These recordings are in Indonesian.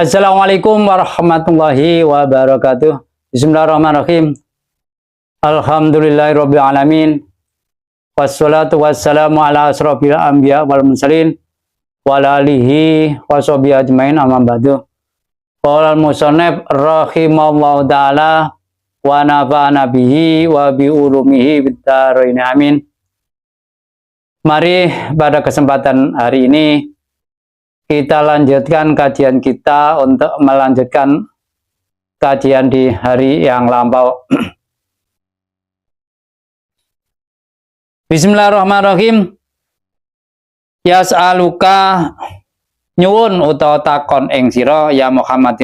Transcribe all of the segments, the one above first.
Assalamualaikum warahmatullahi wabarakatuh. Bismillahirrahmanirrahim. Alhamdulillahirabbil alamin. Wassalatu wassalamu ala asrofil anbiya wal mursalin wa ala alihi washabihi ajmain, amma ba'du. Qala al-musannif rahimallahu taala wa nafa'ana bihi wa bi ulumihi fid dharain amin. Mari pada kesempatan hari ini kita lanjutkan kajian kita untuk melanjutkan kajian di hari yang lampau. Bismillahirrahmanirrahim. Yas'aluka nyuwun utawa takon ing sira ya Muhammad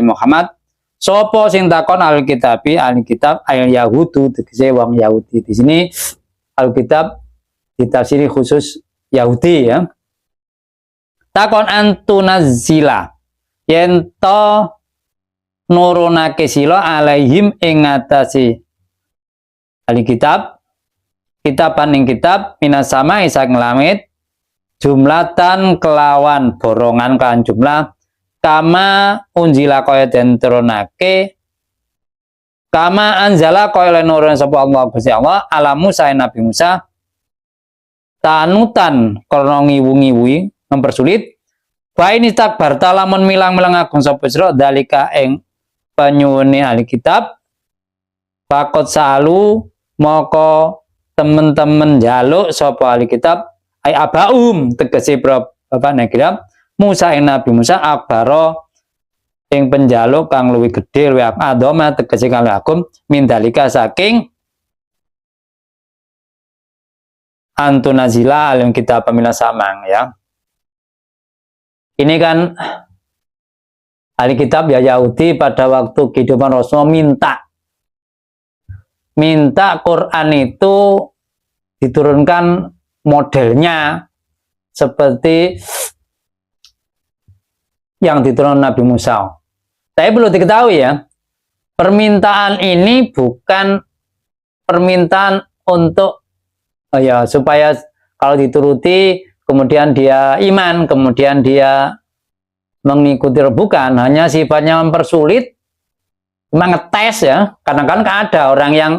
sapa sing takon alkitabi alkitab al yahudu tegese wong Yahudi. Di sini alkitab ditafsiri khusus Yahudi ya. Takon antunazila yento nurunake sila alaihim ing ngatasi alkitab kitaban ing kitab minas samai saking langit jumlatan kelawan borongan kan jumlah kama unjila kaya den turunake kama anzala kaya nurun sapa Allah Gusti Allah ala Musa Nabi Musa tanutan krana ngiwu-ngiwi mempersulit wa ini takbar lamun milang-milang agung sapa sira dalika ing panyuwune alkitab fakot salu moko temen-temen jaluk sapa alkitab ai abaum tegese bapak kitab Musa ing Nabi Musa akbaro ing penjaluk kang luwih gedhe luwih adoma tegese kang agung mindalika saking antunazila alim kitab pamila samang ya. Ini kan alkitab ya Yahudi pada waktu kehidupan Rasulullah minta Quran itu diturunkan modelnya seperti yang diturunkan Nabi Musa. Tapi perlu diketahui ya, permintaan ini bukan permintaan untuk supaya kalau dituruti kemudian dia iman, kemudian dia mengikuti, bukan, hanya sifatnya mempersulit, cuma ngetes ya. Kadang-kadang ada orang yang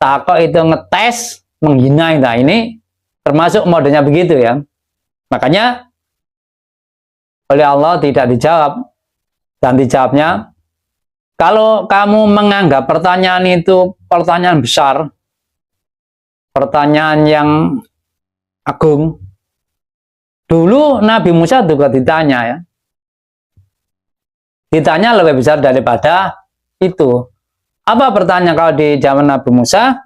takut itu ngetes, menghina. Nah ini termasuk modelnya begitu ya. Makanya oleh Allah tidak dijawab, dan dijawabnya, kalau kamu menganggap pertanyaan itu pertanyaan besar, pertanyaan yang agung, dulu Nabi Musa juga ditanya ya. Ditanya lebih besar daripada itu. Apa pertanyaan kalau di zaman Nabi Musa?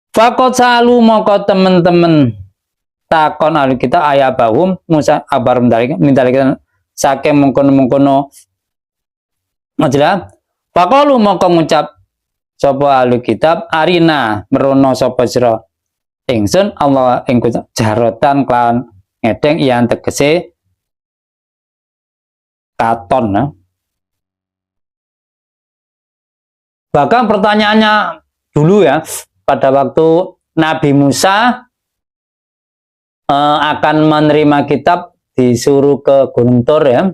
Fakot salu moko temen-temen takon alkitab ayabahum Musa abar mindalikan saking mengkono-mengkono majalah. Faqalu moko ngucap sapa alkitab arina merono sapa sira ingsun Allah ing jarotan kelawan ngedeng yang tegese katon ya. Bahkan pertanyaannya dulu ya, pada waktu Nabi Musa akan menerima kitab disuruh ke Gunung Tur ya.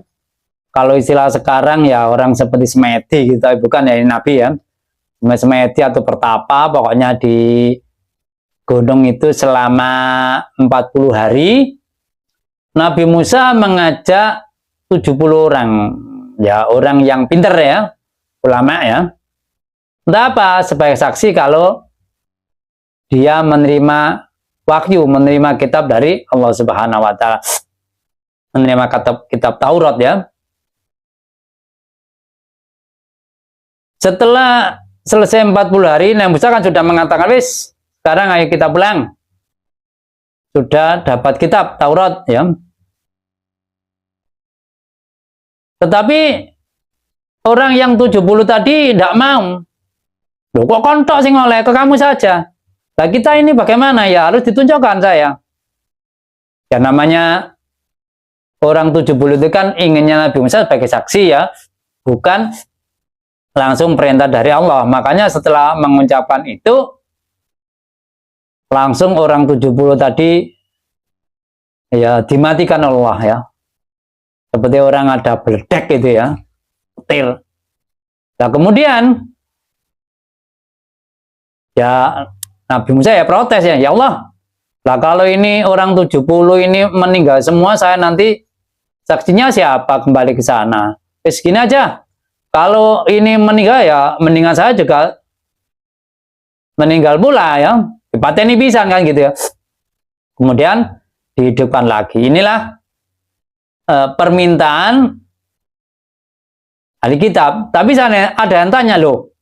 Kalau istilah sekarang ya orang seperti semedi gitu, bukan ya Nabi ya. Semedi atau pertapa, pokoknya di gunung itu selama 40 hari. Nabi Musa mengajak 70 orang, ya orang yang pinter ya, ulama ya. Entah apa, sebagai saksi kalau dia menerima wahyu, menerima kitab dari Allah Subhanahu wa Ta'ala, menerima kitab Taurat ya. Setelah selesai 40 hari, Nabi Musa kan sudah mengatakan, wis, sekarang ayo kita pulang. Sudah dapat kitab Taurat ya. Tetapi orang yang 70 tadi tidak mau. Loh kok kontok sing oleh ke kamu saja. Nah kita ini bagaimana ya, harus ditunjukkan saya. Ya namanya orang 70 itu kan inginnya Nabi Musa sebagai saksi ya, bukan langsung perintah dari Allah. Makanya setelah mengucapkan itu, langsung orang 70 tadi ya dimatikan Allah ya. Seperti orang ada beledek gitu ya, petir. Nah kemudian ya Nabi Musa ya protes ya Allah. Lah kalau ini orang 70 ini meninggal semua, saya nanti saksinya siapa kembali ke sana? Gini aja. Kalau ini meninggal ya mendingan saya juga meninggal pula ya. Dipateni bisa kan gitu ya. Kemudian dihidupkan lagi. Inilah permintaan ahli kitab. Tapi sana ada yang tanya loh,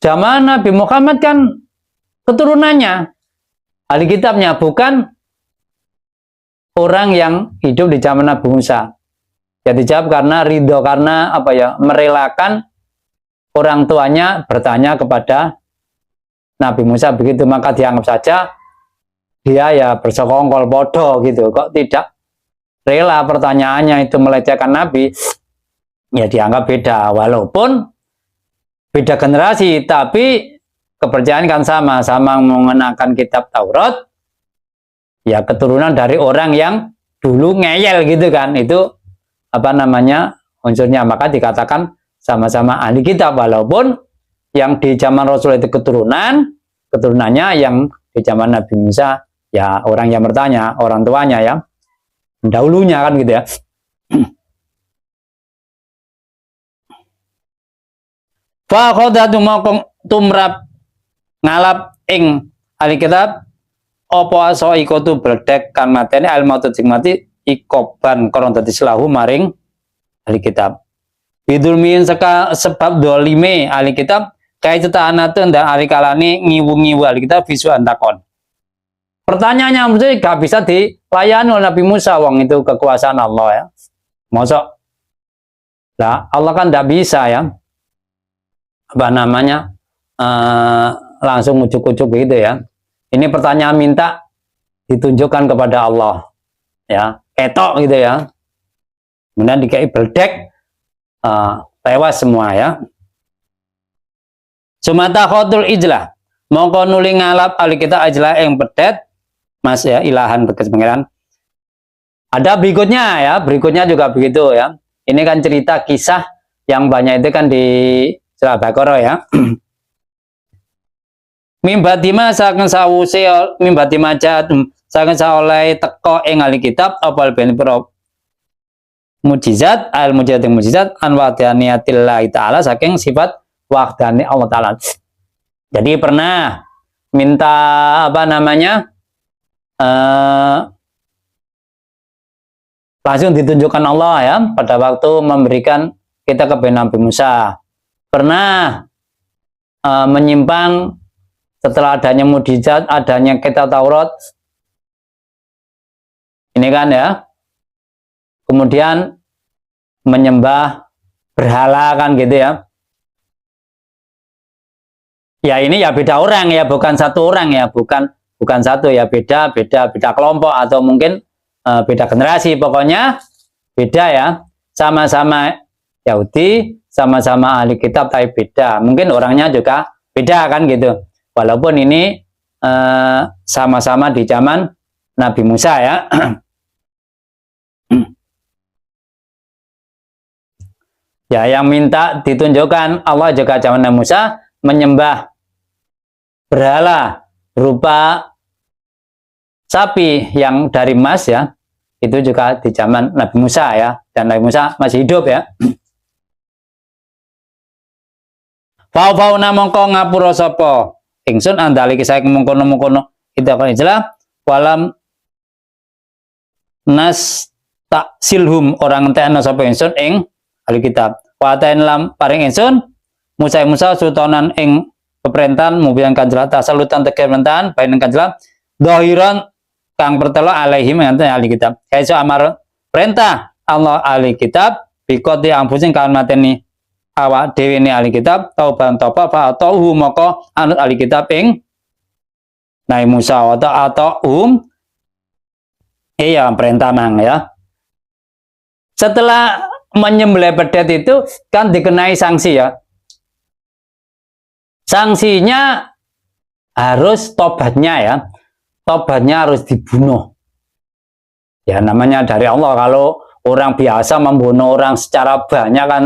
zaman Nabi Muhammad kan keturunannya ahli kitabnya, bukan orang yang hidup di zaman Nabi Musa. Ya dijawab karena ridho, karena apa ya, merelakan orang tuanya bertanya kepada Nabi Musa begitu, maka dianggap saja dia ya bersekongkol bodoh gitu. Kok tidak rela pertanyaannya itu melecehkan Nabi, ya dianggap beda. Walaupun beda generasi, tapi kepercayaan kan sama-sama mengenakan kitab Taurat, ya keturunan dari orang yang dulu ngeyel gitu kan, itu apa namanya unsurnya, maka dikatakan sama-sama ahli kitab. Walaupun yang di zaman Rasul itu keturunannya yang di zaman Nabi Musa ya orang yang bertanya, orang tuanya ya, dahulunya kan gitu ya. Fa khadatu maqam tumrap ngalap ing ahli kitab apa aso iku tu bledek kan mateni al maut sing mati ikoban koron dadi selahu maring ahli kitab. Bidulmin saka sebab dolime ahli kitab kaya cetakanatun dan ahli kalani ngiwu-ngiwu ahli kitab visual takon. Pertanyaannya mesti gak bisa dilayani oleh Nabi Musa, wong itu kekuasaan Allah ya. Mosok lah Allah kan tidak bisa ya, apa namanya langsung ujuk-ujuk gitu ya. Ini pertanyaan minta ditunjukkan kepada Allah ya, ketok gitu ya. Kemudian dikai beldek, tewas semua ya. Sumata khotul ijlah mongko nuli ngalap ahli kita ijlah yang pedet mas ya, ilahan bekas pangeran. Ada berikutnya ya, berikutnya juga begitu ya. Ini kan cerita kisah yang banyak itu kan di surah Baqarah ya. Mimbatima saking sawuse mimbatima jat saking saoleh teko ing ahli kitab apal ben pro mujizat al mujizat an wahdaniyatillah taala saking sifat wahdani Allah taala. Jadi pernah minta apa namanya langsung ditunjukkan Allah ya pada waktu memberikan kita ke Nabi Musa. Pernah menyimpang setelah adanya mujizat, adanya kitab Taurat. Ini kan ya. Kemudian menyembah berhala kan gitu ya. Ya ini ya beda orang ya, bukan satu orang ya, bukan satu ya, beda kelompok atau mungkin beda generasi, pokoknya beda ya, sama-sama Yahudi, sama-sama ahli kitab tapi beda, mungkin orangnya juga beda kan gitu, walaupun ini sama-sama di zaman Nabi Musa ya. Ya yang minta ditunjukkan Allah juga zaman Nabi Musa menyembah berhala berupa sapi yang dari emas ya, itu juga di zaman Nabi Musa ya, dan Nabi Musa masih hidup ya. Fau namongko ngapura sapa ingsun andali kisah mengkono-mengkono itu kan jelas walam nas tak silhum orang tekno sapa ingsun ing ahli kitab watain lam paring ingsun Musa sultanan ing pemerintahan mubian kanjela tasalutan teke pemerintahan bain kanjela dohiran kang pertelo alaihim yang ahli kitab kaiso amar perintah Allah ahli kitab bikoti ampusin kan mateni awak dewi ini ahli kitab tauban topa fa tauhu moko anut ahli kitab ing Nabi Musa atau iya perintah mang ya. Setelah menyembelih pedet itu kan dikenai sanksi ya. Sanksinya harus tobatnya ya. Tobatnya harus dibunuh. Ya namanya dari Allah. Kalau orang biasa membunuh orang secara banyak kan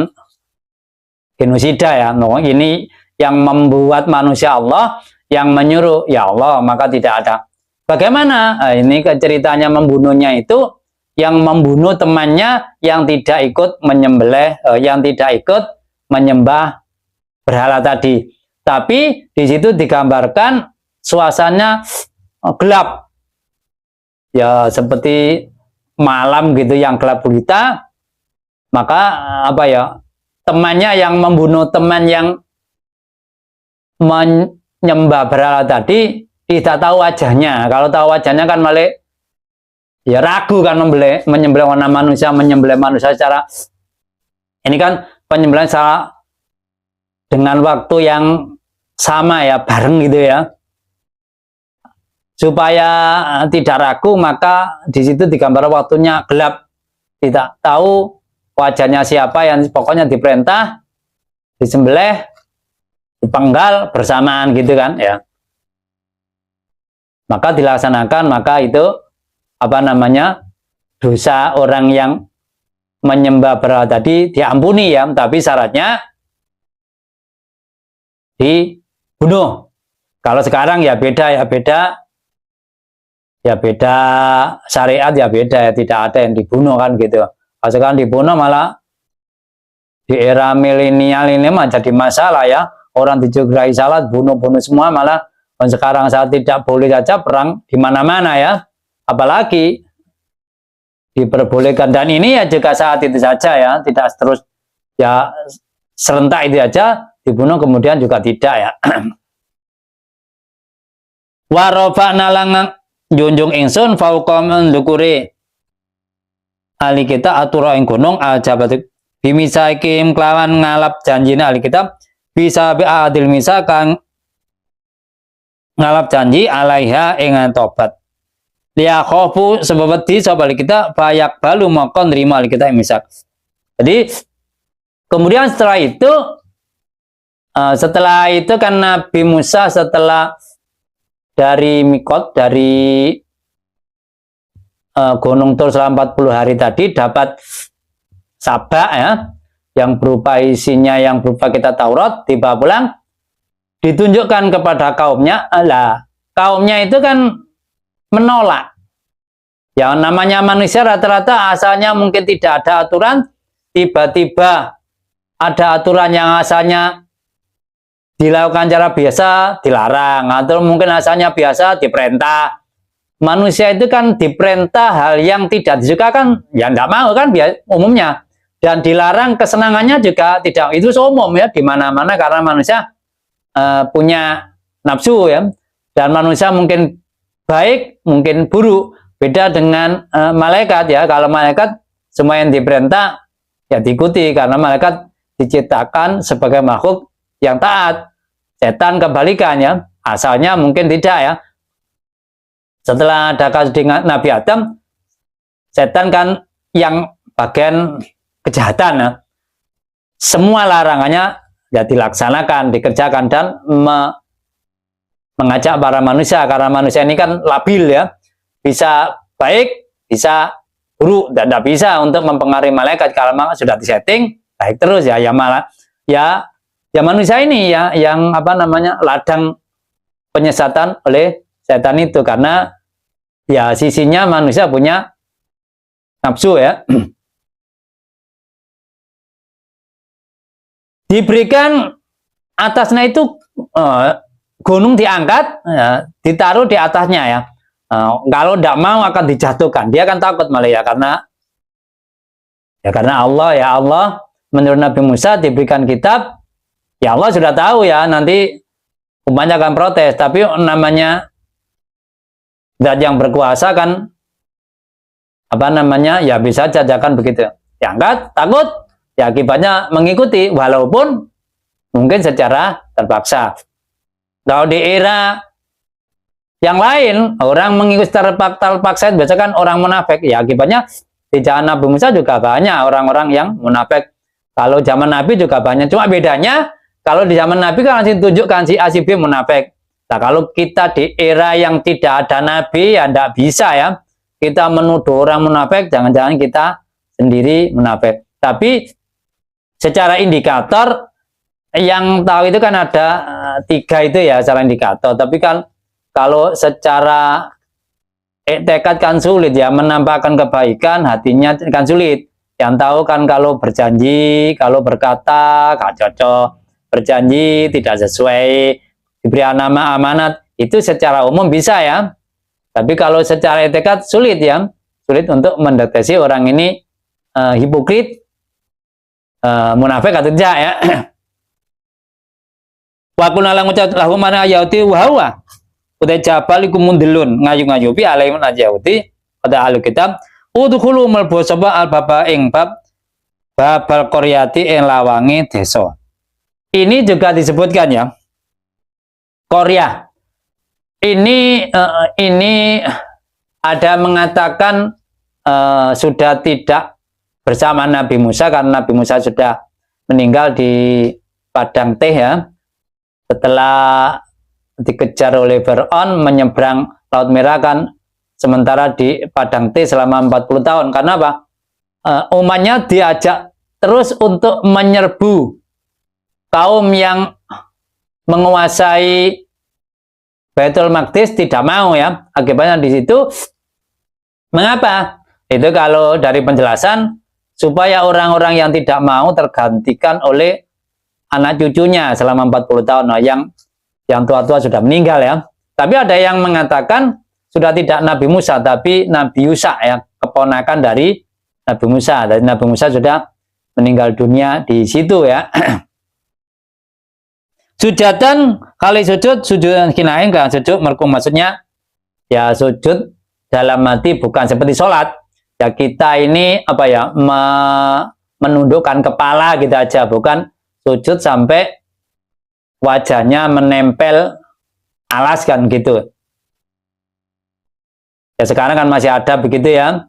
genosida ya. No, ini yang membuat manusia Allah, yang menyuruh ya Allah, maka tidak ada. Bagaimana? Nah, ini ceritanya membunuhnya itu yang membunuh temannya yang tidak ikut menyembelih, yang tidak ikut menyembah berhala tadi. Tapi di situ digambarkan suasananya gelap. Ya seperti malam gitu yang gelap gulita. Maka apa ya? Temannya yang membunuh teman yang menyembah berhala tadi tidak tahu wajahnya. Kalau tahu wajahnya kan malah ya ragu kan menyembelih warna manusia, menyembelih manusia secara ini kan penyembelihan secara dengan waktu yang sama ya, bareng gitu ya. Supaya tidak ragu, maka di situ digambar waktunya gelap, tidak tahu wajahnya siapa, yang pokoknya diperintah disembelih, dipenggal bersamaan gitu kan ya. Maka dilaksanakan, maka itu apa namanya, dosa orang yang menyembah berhala tadi diampuni ya, tapi syaratnya dibunuh. Kalau sekarang ya beda syariat ya beda ya, tidak ada yang dibunuh kan gitu. Kalau sekarang dibunuh malah di era milenial ini mah jadi masalah ya, orang dijugai salat bunuh-bunuh semua, malah sekarang saat tidak boleh saja perang di mana-mana ya, apalagi diperbolehkan. Dan ini ya juga saat itu saja ya, tidak terus ya serentak itu aja dibunuh kemudian juga tidak ya. Warofa'na lang junjung ingsun fauqa ndukure ahli kita atura ing gunung ajabat bimisaikim kelawan ngalap janjine ahli kitab bisa bi'adil misa kang ngalap janji alaiha ing tobat liya khofu sebab di sapa kita bayak balu maka nerima ahli kita misak. Jadi kemudian setelah itu kan Nabi Musa setelah dari Mikot, dari Gunung Tur selama 40 hari tadi dapat sabak ya, yang berupa isinya yang berupa kitab Taurat, tiba pulang ditunjukkan kepada kaumnya. Kaumnya itu kan menolak. Ya namanya manusia rata-rata asalnya mungkin tidak ada aturan, tiba-tiba ada aturan yang asalnya dilakukan cara biasa dilarang, atau mungkin asalnya biasa diperintah. Manusia itu kan diperintah hal yang tidak disukakan ya tidak mau kan umumnya, dan dilarang kesenangannya juga tidak, itu umum ya di mana-mana karena manusia punya nafsu ya, dan manusia mungkin baik mungkin buruk, beda dengan malaikat ya. Kalau malaikat semua yang diperintah ya diikuti karena malaikat diciptakan sebagai makhluk yang taat. Setan kebalikannya, asalnya mungkin tidak ya. Setelah ada kasus dengan Nabi Adam, setan kan yang bagian kejahatan ya. Semua larangannya ya dilaksanakan, dikerjakan, dan mengajak para manusia, karena manusia ini kan labil ya, bisa baik, bisa buruk, dan tidak bisa untuk mempengaruhi malaikat. Kalau memang sudah disetting baik terus ya, ya malah ya manusia ini ya yang apa namanya ladang penyesatan oleh setan itu, karena ya sisinya manusia punya nafsu ya. Diberikan atasnya itu gunung diangkat ya, ditaruh di atasnya ya. Kalau tidak mau akan dijatuhkan, dia akan takut malah ya, karena Allah menurut Nabi Musa diberikan kitab. Ya Allah sudah tahu ya nanti umatnya akan protes, tapi namanya zat yang berkuasa kan apa namanya ya bisa jajakan begitu. Diangkat takut, ya akibatnya mengikuti walaupun mungkin secara terpaksa. Kalau di era yang lain orang mengikuti terpaksa biasa kan orang munafik, ya akibatnya di zaman Nabi Musa juga banyak orang-orang yang munafik. Kalau zaman Nabi juga banyak, cuma bedanya kalau di zaman Nabi kan masih tunjukkan si A si B munafik. Nah kalau kita di era yang tidak ada Nabi ya tidak bisa ya. kita menuduh orang munafik, jangan-jangan kita sendiri munafik. Tapi secara indikator yang tahu itu kan ada 3 itu ya, secara indikator. Tapi kan kalau secara tekad kan sulit ya, menampakkan kebaikan hatinya kan sulit. Yang tahu kan kalau berjanji, kalau berkata gak cocok, berjanji tidak sesuai, diberi nama amanat, itu secara umum bisa ya. Tapi kalau secara etikat sulit ya, sulit untuk mendeteksi orang ini hipokrit, munafik atau tidak ya. Wa kunala ngucap lahu mana ayati wa huwa uta jabal iku mundelun ngayu-ngayupi alaihi najauti pada ahli kitab udkhulu malbu sapa al-baba ing babal qaryati ing lawange desa. Ini juga disebutkan ya. Korea. Ini ada mengatakan sudah tidak bersama Nabi Musa karena Nabi Musa sudah meninggal di padang teh ya. Setelah dikejar oleh Fir'aun menyeberang Laut Merah kan, sementara di padang teh selama 40 tahun. Karena apa? Umatnya diajak terus untuk menyerbu kaum yang menguasai Baitul Maqdis, tidak mau ya. Akibatnya di situ mengapa? Itu kalau dari penjelasan supaya orang-orang yang tidak mau tergantikan oleh anak cucunya selama 40 tahun. Nah, yang tua-tua sudah meninggal ya. Tapi ada yang mengatakan sudah tidak Nabi Musa tapi Nabi Yusa ya, keponakan dari Nabi Musa. Dan Nabi Musa sudah meninggal dunia di situ ya. Sujatan kali sujud kinain kan sujud merkum maksudnya ya sujud dalam hati bukan seperti sholat ya, kita ini apa ya menundukkan kepala gitu aja, bukan sujud sampai wajahnya menempel alas kan gitu ya. Sekarang kan masih ada begitu ya,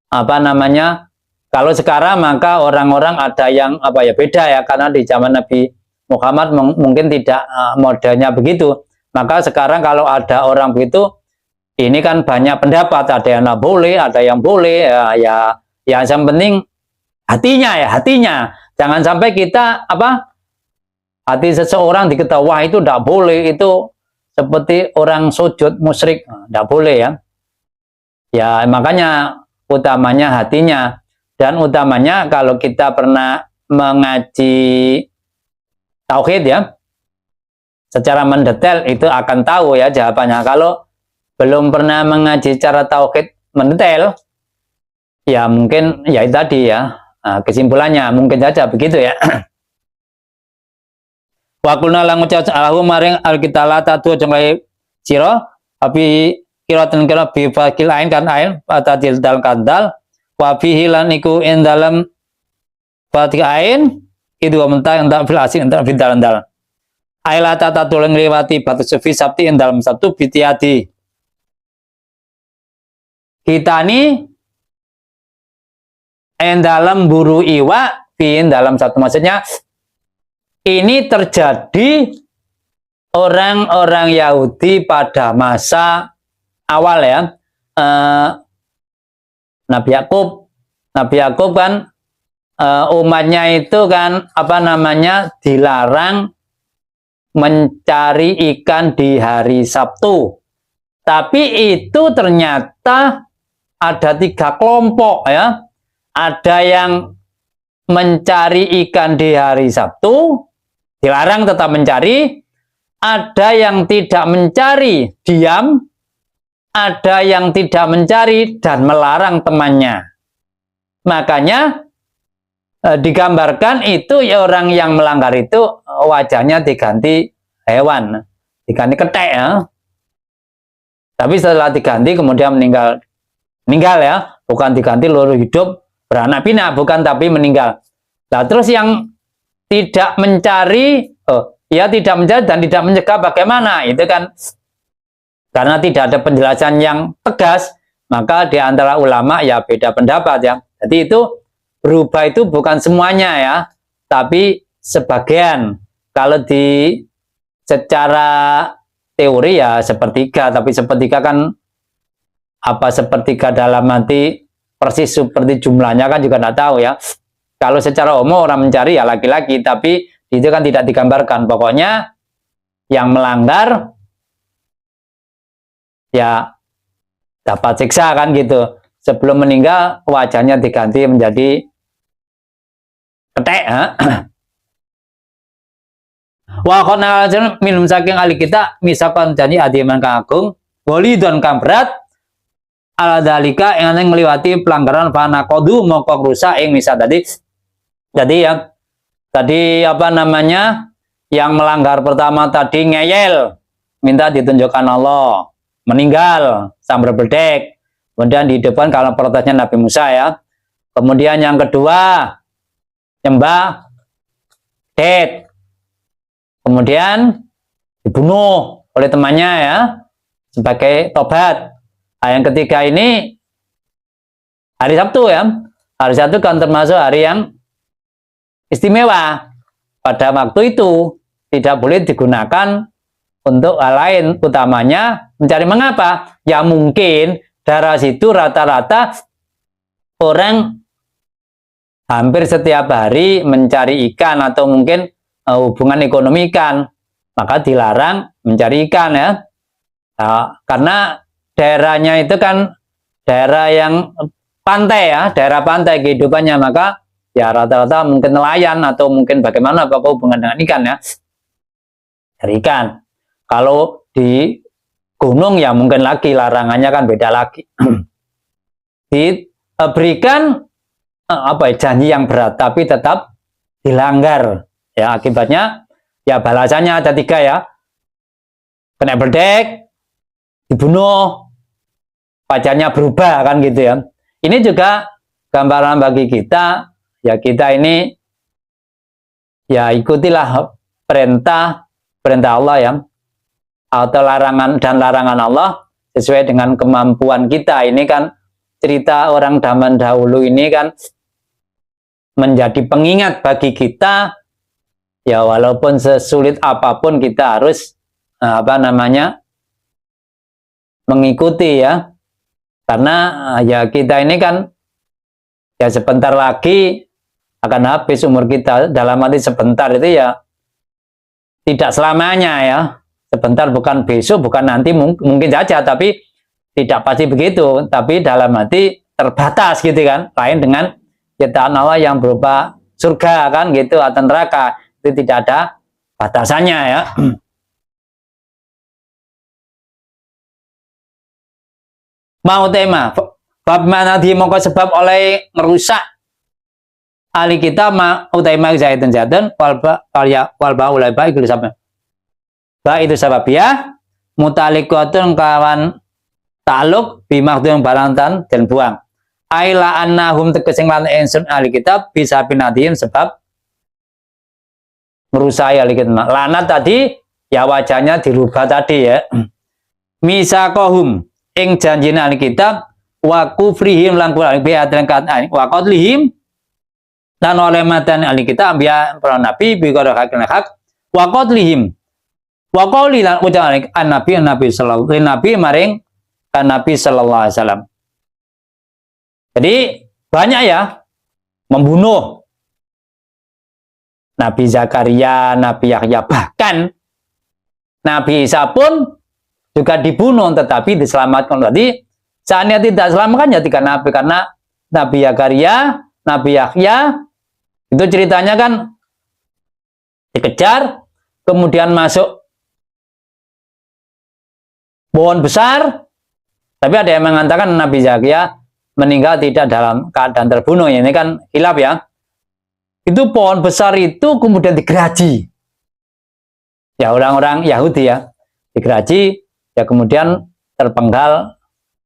apa namanya, kalau sekarang maka orang-orang ada yang apa ya beda ya, karena di zaman Nabi Muhammad mungkin tidak modelnya begitu. Maka sekarang kalau ada orang begitu, ini kan banyak pendapat, ada yang tidak boleh, ada yang boleh ya yang penting hatinya ya, hatinya. Jangan sampai kita apa, hati seseorang diketahui wah itu tidak boleh, itu seperti orang sujud musyrik, tidak boleh ya. Ya makanya utamanya hatinya, dan utamanya kalau kita pernah mengaji tauhid ya, secara mendetail itu akan tahu ya jawabannya. Kalau belum pernah mengaji cara tauhid mendetail, ya mungkin ya itu tadi ya, kesimpulannya mungkin saja begitu ya. Wa qulna la ngucap alahu maring alkitala tatu jengai sira tapi kiratan kira bi fakil ain kan ain patadil dal kandal wa fihi lan iku ing dalem fatik ain itu mentah yang tak filasin tak fidal-dal aila tata tulung lewati batu sufi sabti yang dalam satu bitiati. Kita ini yang dalam buru iwa pin dalam satu, maksudnya ini terjadi orang-orang Yahudi pada masa awal ya. Nabi Yakub kan umatnya itu kan apa namanya dilarang mencari ikan di hari Sabtu. Tapi itu ternyata ada 3 kelompok ya. Ada yang mencari ikan di hari Sabtu, dilarang tetap mencari. Ada yang tidak mencari, diam. Ada yang tidak mencari dan melarang temannya. Makanya digambarkan itu ya, orang yang melanggar itu wajahnya diganti hewan, diganti ketek ya. Tapi setelah diganti kemudian meninggal ya, bukan diganti loro hidup beranak pinak, bukan, tapi meninggal. Nah terus yang tidak mencari, ya tidak mencari dan tidak mencegah bagaimana? Itu kan karena tidak ada penjelasan yang tegas, maka di antara ulama ya beda pendapat ya. Jadi itu berubah itu bukan semuanya ya, tapi sebagian. Kalau di secara teori ya sepertiga, tapi sepertiga kan apa sepertiga dalam hati persis seperti jumlahnya kan juga tidak tahu ya. Kalau secara umum orang mencari ya laki-laki, tapi itu kan tidak digambarkan. Pokoknya yang melanggar ya dapat siksa kan gitu. Sebelum meninggal wajahnya diganti menjadi ketek. Wa qana minum saking ahli kita misalkan janji adiman kang agung walidon kang berat ala dalika yang melewati pelanggaran fana kodu moko rusak ing misal tadi. Jadi ya tadi apa namanya yang melanggar pertama tadi ngeyel minta ditunjukkan Allah, meninggal sambil berdek, kemudian di depan kalau protesnya Nabi Musa ya. Kemudian yang kedua nyembah det, kemudian dibunuh oleh temannya ya sebagai tobat. Nah, yang ketiga ini hari Sabtu ya. Hari Sabtu kan termasuk hari yang istimewa. Pada waktu itu tidak boleh digunakan untuk hal lain, utamanya mencari mengapa. Ya mungkin daerah situ rata-rata orang hampir setiap hari mencari ikan atau mungkin hubungan ekonomi ikan, maka dilarang mencari ikan ya. Nah, karena daerahnya itu kan daerah yang pantai ya, daerah pantai kehidupannya, maka ya rata-rata mungkin nelayan atau mungkin bagaimana apa hubungan dengan ikan ya, dari ikan. Kalau di gunung ya mungkin lagi larangannya kan beda lagi. Diberikan apa ya, janji yang berat tapi tetap dilanggar ya, akibatnya ya balasannya ada 3 ya, kena berdek, dibunuh, wajahnya berubah kan gitu ya. Ini juga gambaran bagi kita ya, kita ini ya ikutilah perintah Allah ya, atau larangan dan larangan Allah sesuai dengan kemampuan kita. Ini kan cerita orang zaman dahulu ini kan menjadi pengingat bagi kita ya, walaupun sesulit apapun kita harus apa namanya mengikuti ya, karena ya kita ini kan ya sebentar lagi akan habis umur kita. Dalam arti sebentar itu ya tidak selamanya ya, sebentar bukan besok, bukan nanti, mungkin saja, tapi tidak pasti begitu. Tapi dalam arti terbatas gitu kan, lain dengan ciptaan Allah yang berupa surga kan gitu atau neraka, itu tidak ada batasannya ya. Mau tema bab mana di mongko sebab oleh merusak ahli kita ma utama zaitun walba ulai baik itu sampai ba itu sababiyah mutalikatun kawan takluk bimakdun balantan dan buang aila annahum tekesing lan ensun ahli kitab bisa pinadihim sebab merusak ahli kitab. Lanat tadi ya wajahnya dirubah tadi ya. Misakohum ing janjina ahli kitab wa kufrihim lan kufrihim wa qatlihim dan oleh matan ahli kitab biya para nabi bi qadar hak wa qatlihim wa qaulilan ucapan nabi sallallahu nabi maring Nabi sallallahu alaihi wasallam. Jadi banyak ya membunuh Nabi Zakaria, Nabi Yahya, bahkan Nabi Isa pun juga dibunuh tetapi diselamatkan. Jadi seandainya tidak selamatkan ya 3 nabi, karena Nabi Zakaria, Nabi Yahya itu ceritanya kan dikejar, kemudian masuk pohon besar. Tapi ada yang mengatakan Nabi Zakaria meninggal tidak dalam keadaan terbunuh. Ini kan khilaf ya. Itu pohon besar itu kemudian digeraji. Ya orang-orang Yahudi ya. Digeraji, ya kemudian terpenggal,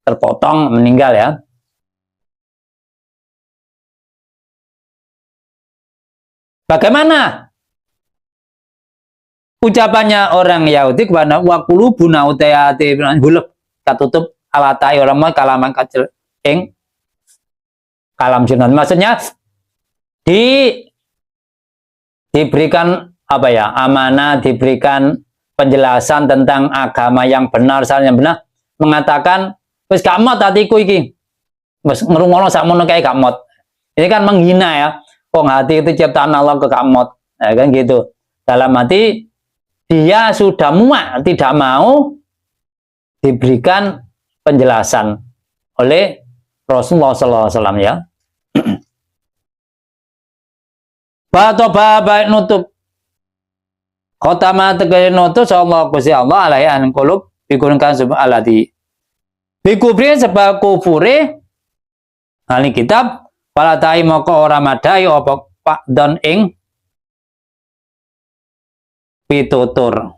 terpotong, meninggal ya. Bagaimana ucapannya orang Yahudi kepada wakulu buna utayati huluk katutup alatai orang mau kalaman kecil ing kalam sunan, maksudnya diberikan apa ya, amanah, diberikan penjelasan tentang agama yang benar, yang benar, mengatakan wis gak mot hatiku iki. Wis ngrungokno sakmono kae gak mot. Ini kan menghina ya. Wong hati itu ciptaan Allah ke gak mot. Nah, kan gitu. Dalam hati dia sudah muak, tidak mau diberikan penjelasan oleh Rasulullah SAW ya. Batoba baik nutup khotama tegese nutup sallallahu Gusti Allah alaihi an qulub dikurangkan sebab alati bikubri sebab kufure ahli kitab pala tai moko ora madai apa pak don ing pitutur.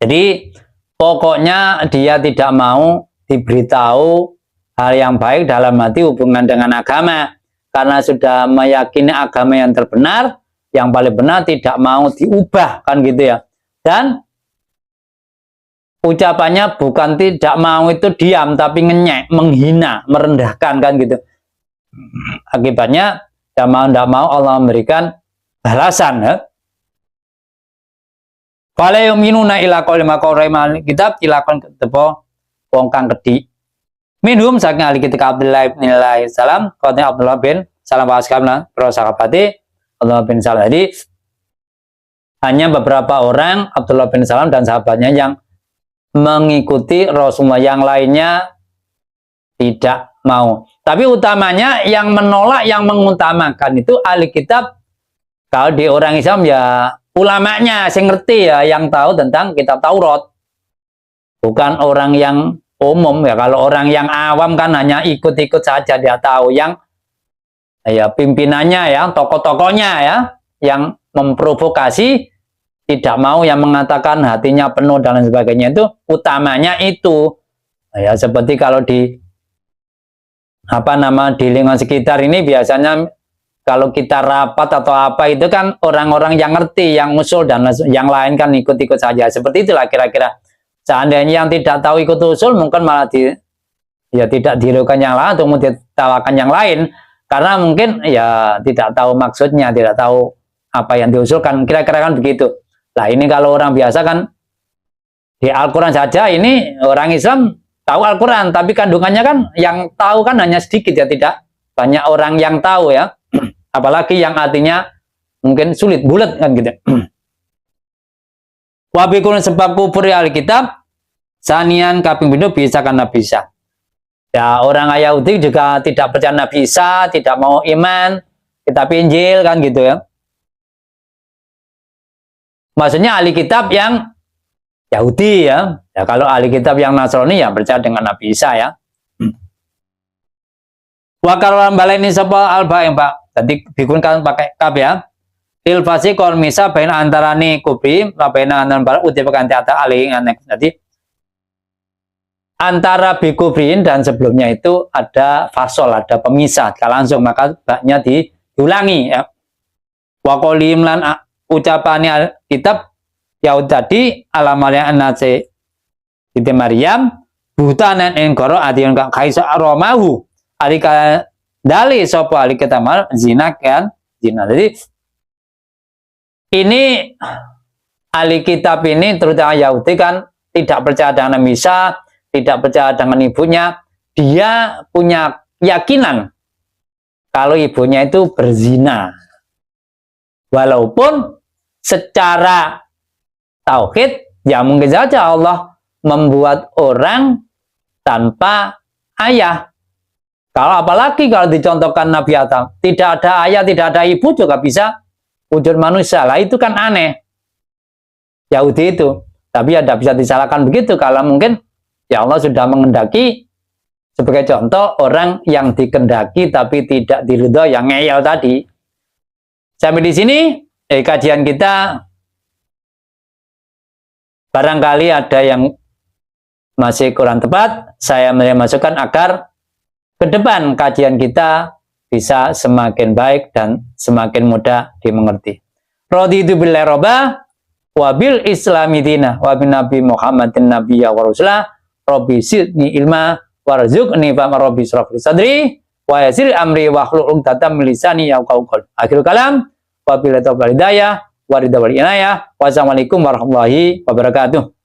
Jadi pokoknya dia tidak mau diberitahu hal yang baik dalam hati hubungan dengan agama. Karena sudah meyakini agama yang terbenar, yang paling benar tidak mau diubah, kan gitu ya. Dan ucapannya bukan tidak mau itu diam, tapi ngenyek, menghina, merendahkan, kan gitu. Akibatnya tidak mau Allah memberikan balasan ya. Fala yu'minuna ila qauli maqaraimal kitab ilakon tepo wong kang kedhi. Minhum saking ahli kitab Abdullah bin Salam, qatnya Abdullah bin Salam waskamna pro sahabati Abdullah bin Salam. Jadi hanya beberapa orang Abdullah bin Salam dan sahabatnya yang mengikuti Rasulullah, yang lainnya tidak mau. Tapi utamanya yang menolak, yang mengutamakan itu ahli kitab. Kalau di orang Islam ya ulamanya yang ngerti ya, yang tahu tentang kitab Taurat. Bukan orang yang umum ya. Kalau orang yang awam kan hanya ikut-ikut saja, dia tahu. Yang ya pimpinannya ya, tokoh-tokohnya ya, yang memprovokasi, tidak mau, yang mengatakan hatinya penuh dan lain sebagainya, itu utamanya itu ya. Seperti kalau di di lingkungan sekitar ini biasanya kalau kita rapat atau apa itu kan orang-orang yang ngerti, yang usul dan yang lain kan ikut-ikut saja. Seperti itulah kira-kira. Seandainya yang tidak tahu ikut usul mungkin malah tidak dilakukan yang lain atau mau ditawakan yang lain, karena mungkin ya tidak tahu maksudnya, tidak tahu apa yang diusulkan, kira-kira kan begitu. Nah ini kalau orang biasa kan di Al-Quran saja, ini orang Islam tahu Al-Quran, tapi kandungannya kan yang tahu kan hanya sedikit ya, tidak banyak orang yang tahu ya. Apalagi yang artinya mungkin sulit, bulat kan gitu. Wabikun sebab kufur Alkitab sanian kaping pindho bisa karena bisa. Ya orang Yahudi juga tidak percaya Nabi Isa, tidak mau iman kitab Injil kan gitu ya. Maksudnya ahli kitab yang Yahudi ya. Ya kalau ahli kitab yang Nasrani ya percaya dengan Nabi Isa ya. Wa karolan baleni sapa alba yang Pak. Tadi bikun kan pakai kab ya. Ilfasi kol misa bain antarane kubri baina antaran bar uti pekanti ata alih anek. Jadi antara bikubrin dan sebelumnya itu ada fasol, ada pemisah, langsung maka baknya diulangi ya. Wa qolim lan ucapane kitab Yahud tadi alamalnya anase Siti Maryam butanan engkoro adion kang kaisa aromahu alika dali sapa alika tamal zina kan zina. Jadi ini ahli kitab ini terutama Yahudi kan tidak percaya dengan Nabi Isa, tidak percaya dengan ibunya. Dia punya keyakinan kalau ibunya itu berzina. Walaupun secara tauhid ya mungkin saja Allah membuat orang tanpa ayah. Kalau apalagi kalau dicontohkan Nabi Adam, tidak ada ayah, tidak ada ibu juga bisa wujud manusia. Lah itu kan aneh Yahudi itu. Tapi ya tidak bisa disalahkan begitu kalau mungkin ya Allah sudah mengendaki. Sebagai contoh orang yang dikendaki tapi tidak diridhoi, yang ngeyel tadi. Sampai di sini kajian kita. Barangkali ada yang masih kurang tepat, saya masukkan agar ke depan kajian kita bisa semakin baik dan semakin mudah dimengerti. Raditu billahi robba wa bil islami dina wa bin nabi Muhammadin nabiyya wa rasulah rabbi zidni ilma warzuqni fahma rabbi shrah li sadri wa yassir amri wa hlul 'uqdatam min lisani yafqahu qawli. Akhirul kalam wa billahi taufiq wal hidayah wa ridha wal inayah. Wassalamualaikum warahmatullahi wabarakatuh.